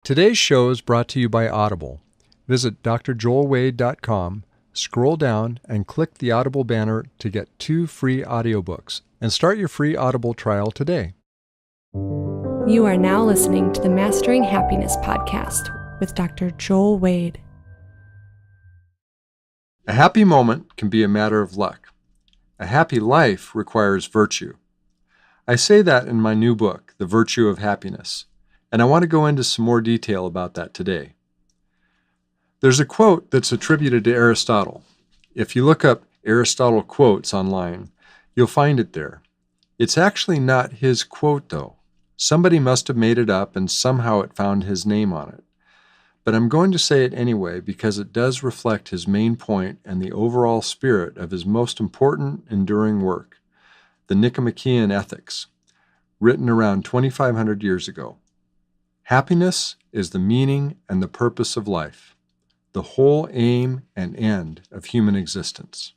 Today's show is brought to you by Audible. Visit drjoelwade.com, scroll down, and click the Audible banner to get 2 free audiobooks and start your free Audible trial today. You are now listening to the Mastering Happiness podcast with Dr. Joel Wade. A happy moment can be a matter of luck. A happy life requires virtue. I say that in my new book, The Virtue of Happiness, and I want to go into some more detail about that today. There's a quote that's attributed to Aristotle. If you look up Aristotle quotes online, you'll find it there. It's actually not his quote, though. Somebody must have made it up and somehow it found his name on it. But I'm going to say it anyway because it does reflect his main point and the overall spirit of his most important enduring work, the Nicomachean Ethics, written around 2,500 years ago. Happiness is the meaning and the purpose of life, the whole aim and end of human existence.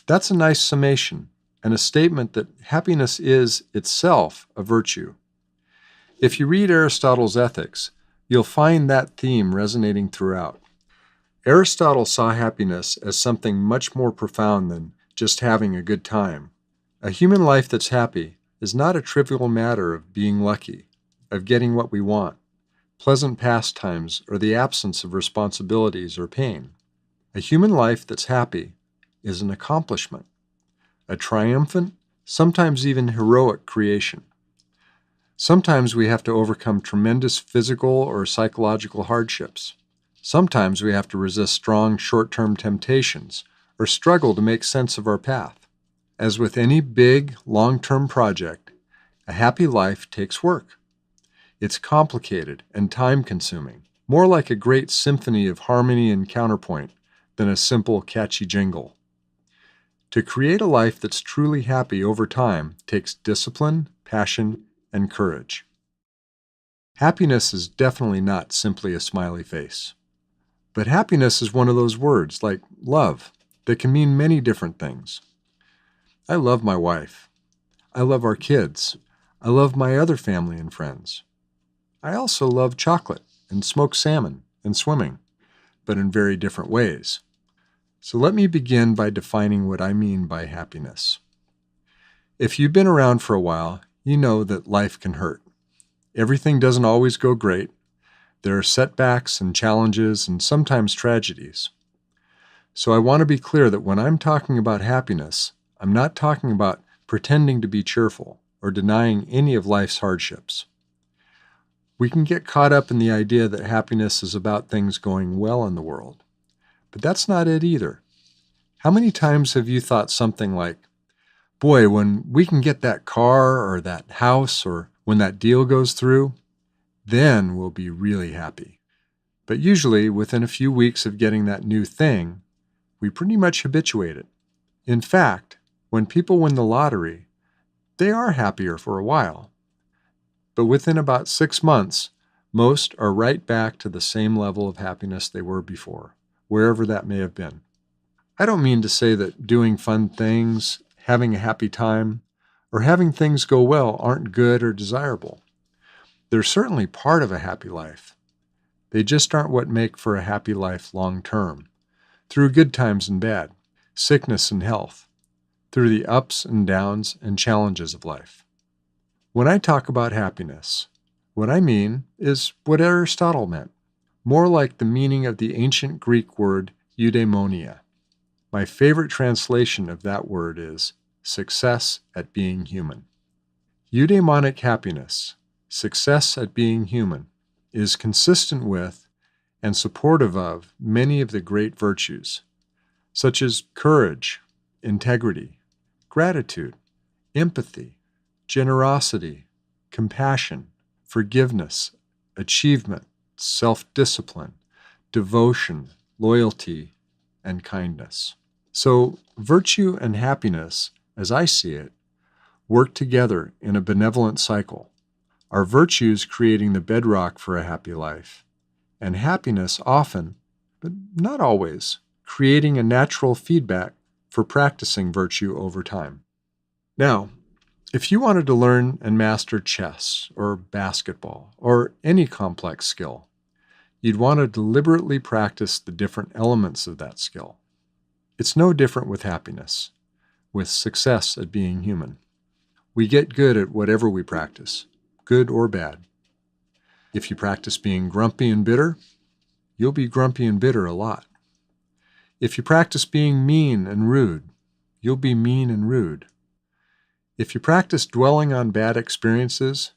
That's a nice summation and a statement that happiness is itself a virtue. If you read Aristotle's Ethics, you'll find that theme resonating throughout. Aristotle saw happiness as something much more profound than just having a good time. A human life that's happy is not a trivial matter of being lucky, of getting what we want, pleasant pastimes, or the absence of responsibilities or pain. A human life that's happy is an accomplishment, a triumphant, sometimes even heroic creation. Sometimes we have to overcome tremendous physical or psychological hardships. Sometimes we have to resist strong short-term temptations or struggle to make sense of our path. As with any big, long-term project, a happy life takes work. It's complicated and time-consuming, more like a great symphony of harmony and counterpoint than a simple, catchy jingle. To create a life that's truly happy over time takes discipline, passion, and courage. Happiness is definitely not simply a smiley face. But happiness is one of those words, like love, that can mean many different things. I love my wife. I love our kids. I love my other family and friends. I also love chocolate and smoked salmon and swimming, but in very different ways. So let me begin by defining what I mean by happiness. If you've been around for a while, you know that life can hurt. Everything doesn't always go great. There are setbacks and challenges and sometimes tragedies. So I want to be clear that when I'm talking about happiness, I'm not talking about pretending to be cheerful or denying any of life's hardships. We can get caught up in the idea that happiness is about things going well in the world. But that's not it either. How many times have you thought something like, boy, when we can get that car or that house or when that deal goes through, then we'll be really happy. But usually, within a few weeks of getting that new thing, we pretty much habituate it. In fact, when people win the lottery, they are happier for a while. But within about 6 months, most are right back to the same level of happiness they were before, wherever that may have been. I don't mean to say that doing fun things, having a happy time, or having things go well aren't good or desirable. They're certainly part of a happy life. They just aren't what make for a happy life long term, through good times and bad, sickness and health, through the ups and downs and challenges of life. When I talk about happiness, what I mean is what Aristotle meant, more like the meaning of the ancient Greek word eudaimonia. My favorite translation of that word is success at being human. Eudaimonic happiness, success at being human, is consistent with and supportive of many of the great virtues, such as courage, integrity, gratitude, empathy, generosity, compassion, forgiveness, achievement, self-discipline, devotion, loyalty, and kindness. So, virtue and happiness, as I see it, work together in a benevolent cycle. Our virtues creating the bedrock for a happy life, and happiness often, but not always, creating a natural feedback for practicing virtue over time. Now, if you wanted to learn and master chess or basketball or any complex skill, You'd want to deliberately practice the different elements of that skill. It's no different with happiness, with success at being human. We get good at whatever we practice, good or bad. If you practice being grumpy and bitter, you'll be grumpy and bitter a lot. If you practice being mean and rude, you'll be mean and rude. If you practice dwelling on bad experiences,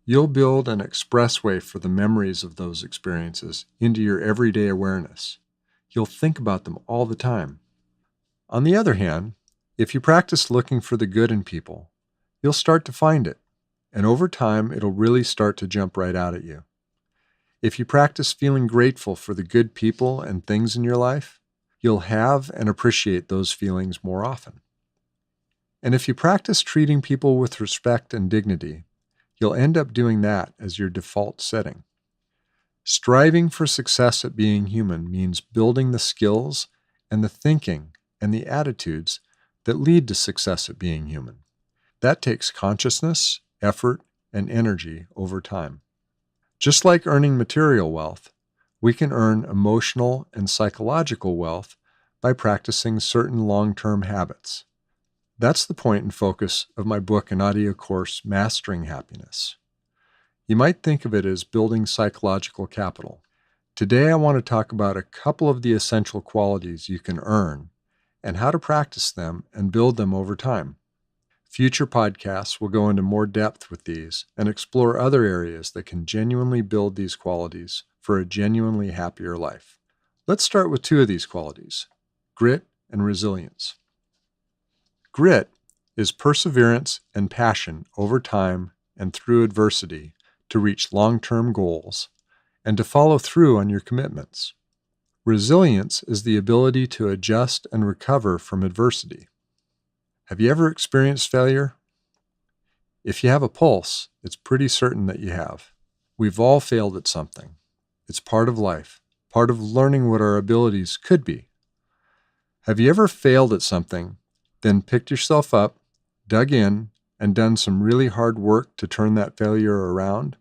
you'll build an expressway for the memories of those experiences into your everyday awareness. You'll think about them all the time. On the other hand, if you practice looking for the good in people, you'll start to find it, and over time it'll really start to jump right out at you. If you practice feeling grateful for the good people and things in your life, you'll have and appreciate those feelings more often. And if you practice treating people with respect and dignity, you'll end up doing that as your default setting. Striving for success at being human means building the skills and the thinking and the attitudes that lead to success at being human. That takes consciousness, effort, and energy over time. Just like earning material wealth, we can earn emotional and psychological wealth by practicing certain long-term habits. That's the point and focus of my book and audio course, Mastering Happiness. You might think of it as building psychological capital. Today I want to talk about a couple of the essential qualities you can earn and how to practice them and build them over time. Future podcasts will go into more depth with these and explore other areas that can genuinely build these qualities for a genuinely happier life. Let's start with two of these qualities, grit and resilience. Grit is perseverance and passion over time and through adversity to reach long-term goals and to follow through on your commitments. Resilience is the ability to adjust and recover from adversity. Have you ever experienced failure? If you have a pulse, it's pretty certain that you have. We've all failed at something. It's part of life, part of learning what our abilities could be. Have you ever failed at something, then picked yourself up, dug in, and done some really hard work to turn that failure around?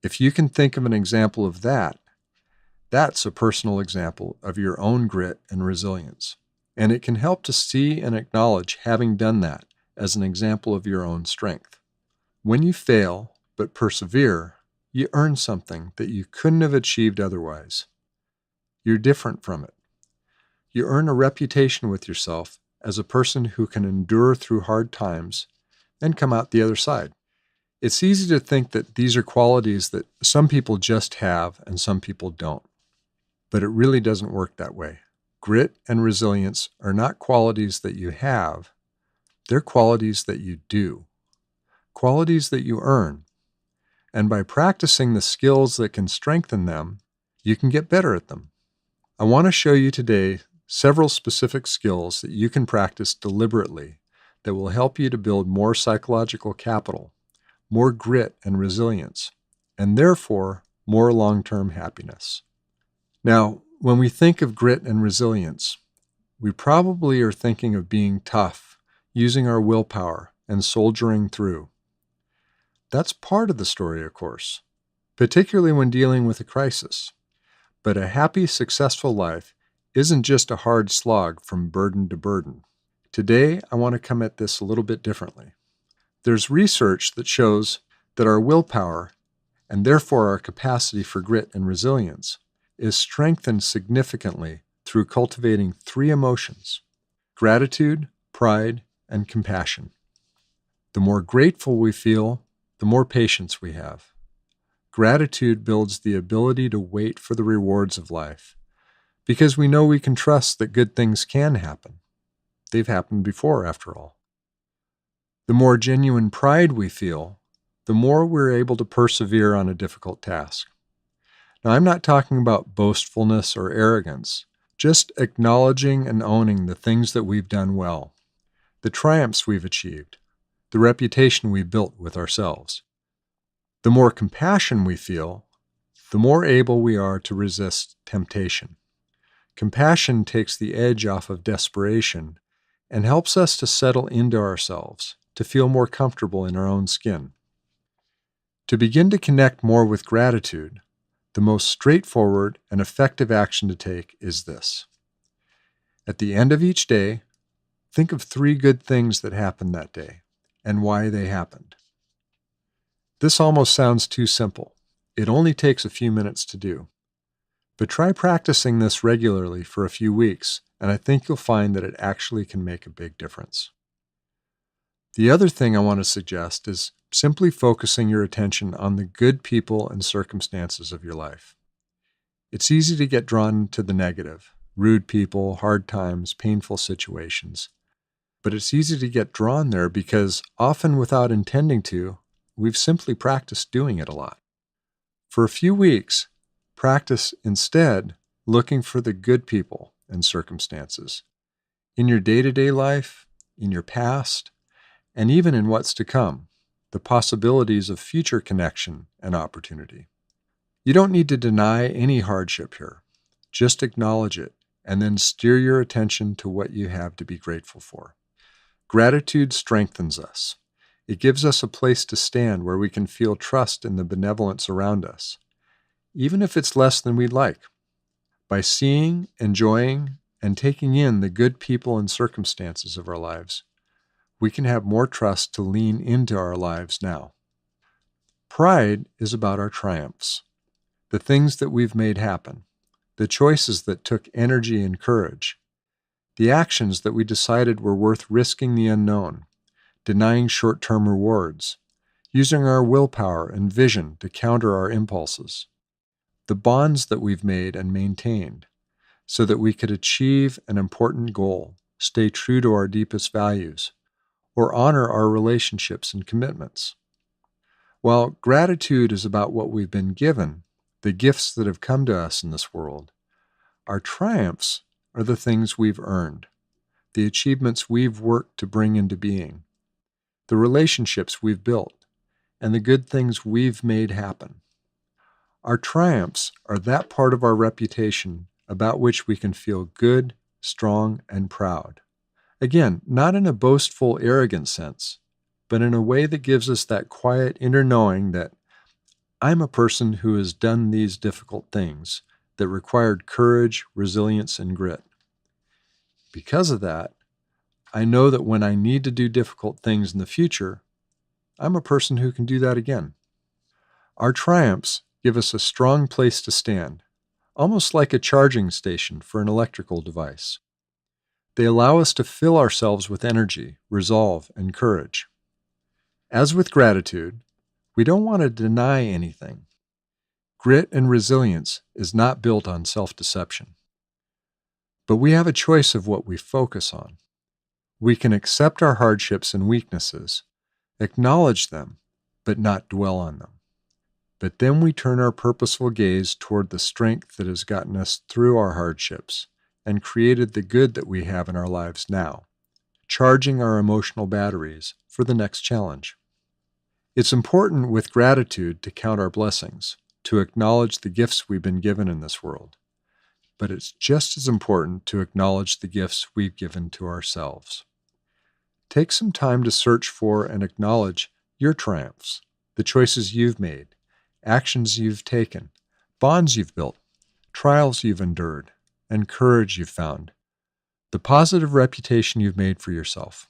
If you can think of an example of that, that's a personal example of your own grit and resilience. And it can help to see and acknowledge having done that as an example of your own strength. When you fail but persevere, you earn something that you couldn't have achieved otherwise. You're different from it. You earn a reputation with yourself as a person who can endure through hard times and come out the other side. It's easy to think that these are qualities that some people just have and some people don't. But it really doesn't work that way. Grit and resilience are not qualities that you have, they're qualities that you do, qualities that you earn. And by practicing the skills that can strengthen them, you can get better at them. I want to show you today several specific skills that you can practice deliberately that will help you to build more psychological capital, more grit and resilience, and therefore more long-term happiness. Now, when we think of grit and resilience, we probably are thinking of being tough, using our willpower, and soldiering through. That's part of the story, of course, particularly when dealing with a crisis. But a happy, successful life isn't just a hard slog from burden to burden. Today, I want to come at this a little bit differently. There's research that shows that our willpower, and therefore our capacity for grit and resilience, is strengthened significantly through cultivating three emotions: gratitude, pride, and compassion. The more grateful we feel, the more patience we have. Gratitude builds the ability to wait for the rewards of life, because we know we can trust that good things can happen. They've happened before, after all. The more genuine pride we feel, the more we're able to persevere on a difficult task. Now, I'm not talking about boastfulness or arrogance, just acknowledging and owning the things that we've done well, the triumphs we've achieved, the reputation we've built with ourselves. The more compassion we feel, the more able we are to resist temptation. Compassion takes the edge off of desperation and helps us to settle into ourselves, to feel more comfortable in our own skin. To begin to connect more with gratitude, the most straightforward and effective action to take is this. At the end of each day, think of 3 good things that happened that day and why they happened. This almost sounds too simple. It only takes a few minutes to do. But try practicing this regularly for a few weeks, and I think you'll find that it actually can make a big difference. The other thing I want to suggest is simply focusing your attention on the good people and circumstances of your life. It's easy to get drawn to the negative, rude people, hard times, painful situations. But it's easy to get drawn there because, often without intending to, we've simply practiced doing it a lot. For a few weeks, practice instead looking for the good people and circumstances in your day-to-day life, in your past, and even in what's to come, the possibilities of future connection and opportunity. You don't need to deny any hardship here. Just acknowledge it and then steer your attention to what you have to be grateful for. Gratitude strengthens us. It gives us a place to stand where we can feel trust in the benevolence around us, even if it's less than we'd like. By seeing, enjoying, and taking in the good people and circumstances of our lives, we can have more trust to lean into our lives now. Pride is about our triumphs, the things that we've made happen, the choices that took energy and courage, the actions that we decided were worth risking the unknown, denying short-term rewards, using our willpower and vision to counter our impulses, the bonds that we've made and maintained so that we could achieve an important goal, stay true to our deepest values, or honor our relationships and commitments. While gratitude is about what we've been given, the gifts that have come to us in this world, our triumphs are the things we've earned, the achievements we've worked to bring into being, the relationships we've built, and the good things we've made happen. Our triumphs are that part of our reputation about which we can feel good, strong, and proud. Again, not in a boastful, arrogant sense, but in a way that gives us that quiet inner knowing that I'm a person who has done these difficult things that required courage, resilience, and grit. Because of that, I know that when I need to do difficult things in the future, I'm a person who can do that again. Our triumphs give us a strong place to stand, almost like a charging station for an electrical device. They allow us to fill ourselves with energy, resolve, and courage. As with gratitude, we don't want to deny anything. Grit and resilience is not built on self-deception. But we have a choice of what we focus on. We can accept our hardships and weaknesses, acknowledge them, but not dwell on them. But then we turn our purposeful gaze toward the strength that has gotten us through our hardships and created the good that we have in our lives now, charging our emotional batteries for the next challenge. It's important with gratitude to count our blessings, to acknowledge the gifts we've been given in this world. But it's just as important to acknowledge the gifts we've given to ourselves. Take some time to search for and acknowledge your triumphs, the choices you've made, actions you've taken, bonds you've built, trials you've endured, and courage you've found, the positive reputation you've made for yourself.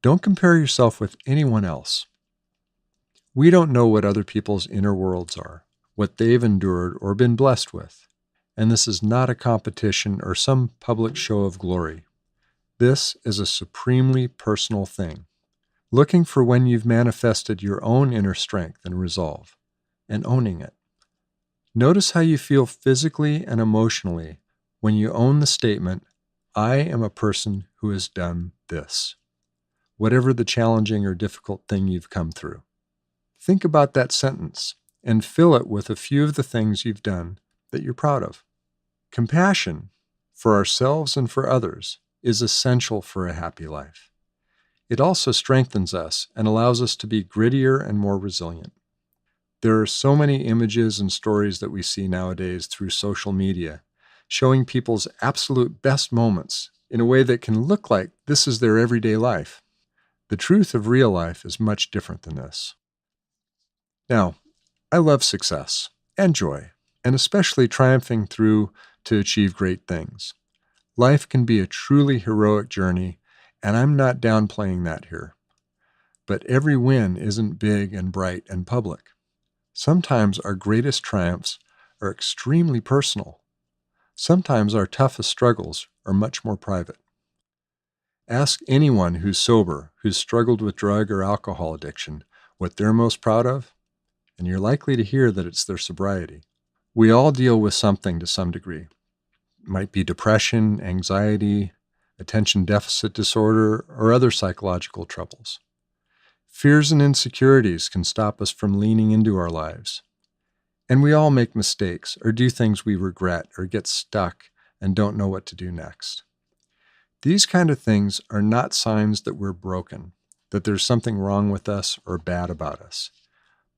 Don't compare yourself with anyone else. We don't know what other people's inner worlds are, what they've endured or been blessed with, and this is not a competition or some public show of glory. This is a supremely personal thing, looking for when you've manifested your own inner strength and resolve, and owning it. Notice how you feel physically and emotionally when you own the statement, I am a person who has done this, whatever the challenging or difficult thing you've come through. Think about that sentence and fill it with a few of the things you've done that you're proud of. Compassion for ourselves and for others is essential for a happy life. It also strengthens us and allows us to be grittier and more resilient. There are so many images and stories that we see nowadays through social media, showing people's absolute best moments in a way that can look like this is their everyday life. The truth of real life is much different than this. Now, I love success and joy, and especially triumphing through to achieve great things. Life can be a truly heroic journey, and I'm not downplaying that here. But every win isn't big and bright and public. Sometimes our greatest triumphs are extremely personal. Sometimes our toughest struggles are much more private. Ask anyone who's sober, who's struggled with drug or alcohol addiction, what they're most proud of, and you're likely to hear that it's their sobriety. We all deal with something to some degree. It might be depression, anxiety, attention deficit disorder, or other psychological troubles. Fears and insecurities can stop us from leaning into our lives. And we all make mistakes or do things we regret or get stuck and don't know what to do next. These kind of things are not signs that we're broken, that there's something wrong with us or bad about us.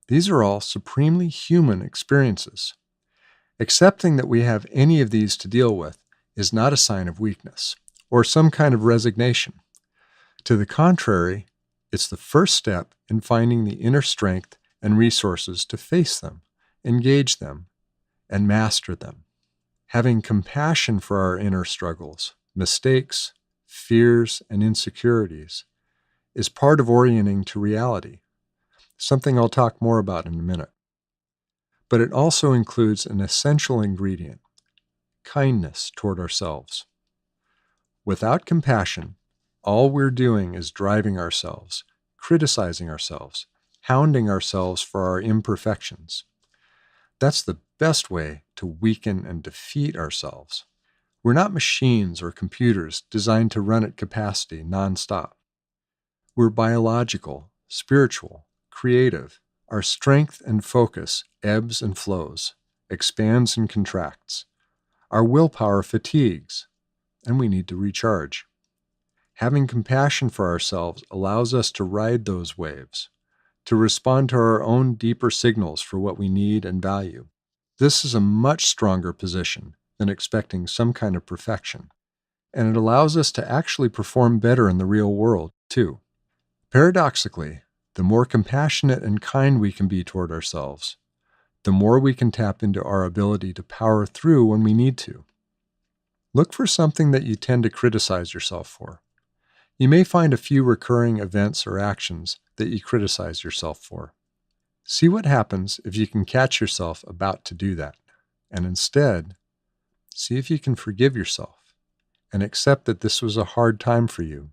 These are all supremely human experiences. Accepting that we have any of these to deal with is not a sign of weakness or some kind of resignation. To the contrary, it's the first step in finding the inner strength and resources to face them, engage them, and master them. Having compassion for our inner struggles, mistakes, fears, and insecurities is part of orienting to reality, something I'll talk more about in a minute. But it also includes an essential ingredient, kindness toward ourselves. Without compassion, all we're doing is driving ourselves, criticizing ourselves, hounding ourselves for our imperfections. That's the best way to weaken and defeat ourselves. We're not machines or computers designed to run at capacity nonstop. We're biological, spiritual, creative. Our strength and focus ebbs and flows, expands and contracts. Our willpower fatigues, and we need to recharge. Having compassion for ourselves allows us to ride those waves, to respond to our own deeper signals for what we need and value. This is a much stronger position than expecting some kind of perfection, and it allows us to actually perform better in the real world, too. Paradoxically, the more compassionate and kind we can be toward ourselves, the more we can tap into our ability to power through when we need to. Look for something that you tend to criticize yourself for. You may find a few recurring events or actions that you criticize yourself for. See what happens if you can catch yourself about to do that, and instead, see if you can forgive yourself and accept that this was a hard time for you,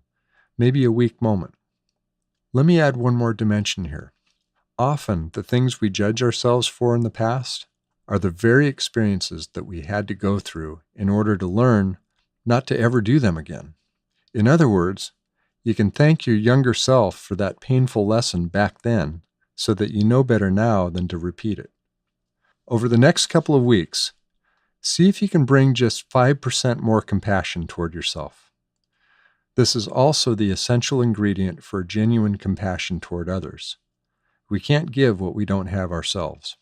maybe a weak moment. Let me add one more dimension here. Often, the things we judge ourselves for in the past are the very experiences that we had to go through in order to learn not to ever do them again. In other words, you can thank your younger self for that painful lesson back then so that you know better now than to repeat it. Over the next couple of weeks, see if you can bring just 5% more compassion toward yourself. This is also the essential ingredient for genuine compassion toward others. We can't give what we don't have ourselves.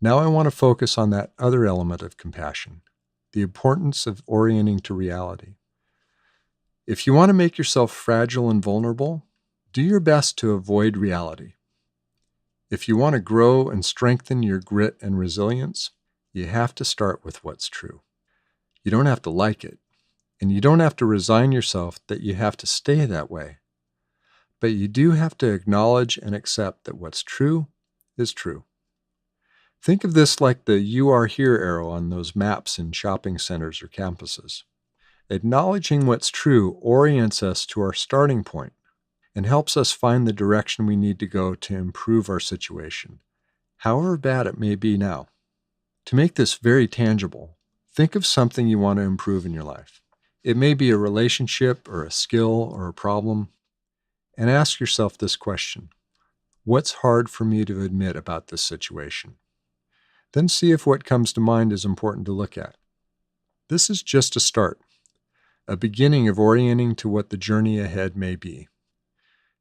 Now I want to focus on that other element of compassion, the importance of orienting to reality. If you want to make yourself fragile and vulnerable, do your best to avoid reality. If you want to grow and strengthen your grit and resilience, you have to start with what's true. You don't have to like it, and you don't have to resign yourself that you have to stay that way. But you do have to acknowledge and accept that what's true is true. Think of this like the "You Are Here" arrow on those maps in shopping centers or campuses. Acknowledging what's true orients us to our starting point and helps us find the direction we need to go to improve our situation, however bad it may be now. To make this very tangible, think of something you want to improve in your life. It may be a relationship or a skill or a problem, and ask yourself this question: what's hard for me to admit about this situation? Then see if what comes to mind is important to look at. This is just a start, a beginning of orienting to what the journey ahead may be.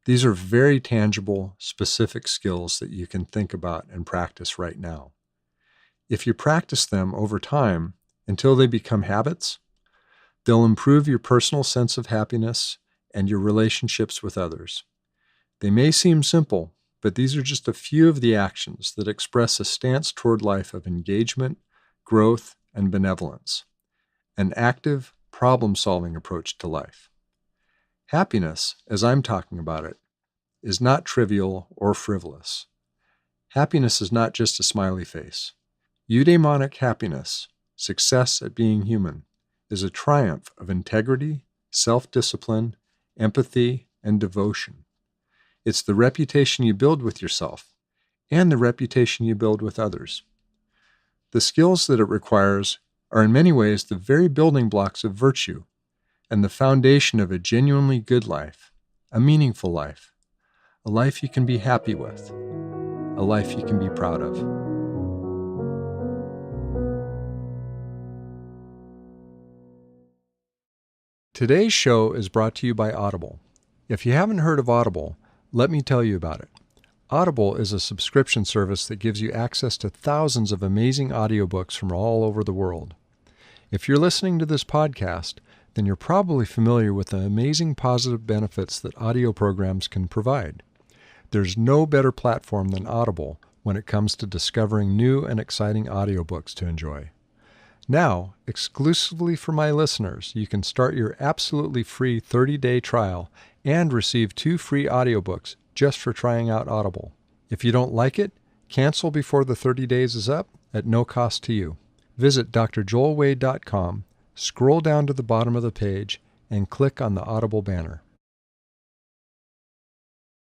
These are very tangible, specific skills that you can think about and practice right now. If you practice them over time until they become habits, they'll improve your personal sense of happiness and your relationships with others. They may seem simple, but these are just a few of the actions that express a stance toward life of engagement, growth, and benevolence, an active, problem-solving approach to life. Happiness, as I'm talking about it, is not trivial or frivolous. Happiness is not just a smiley face. Eudaimonic happiness, success at being human, is a triumph of integrity, self-discipline, empathy, and devotion. It's the reputation you build with yourself and the reputation you build with others. The skills that it requires are in many ways the very building blocks of virtue and the foundation of a genuinely good life, a meaningful life, a life you can be happy with, a life you can be proud of. Today's show is brought to you by Audible. If you haven't heard of Audible, let me tell you about it. Audible is a subscription service that gives you access to thousands of amazing audiobooks from all over the world. If you're listening to this podcast, then you're probably familiar with the amazing positive benefits that audio programs can provide. There's no better platform than Audible when it comes to discovering new and exciting audiobooks to enjoy. Now, exclusively for my listeners, you can start your absolutely free 30-day trial and receive 2 free audiobooks just for trying out Audible. If you don't like it, cancel before the 30 days is up at no cost to you. Visit drjoelwade.com, scroll down to the bottom of the page, and click on the Audible banner.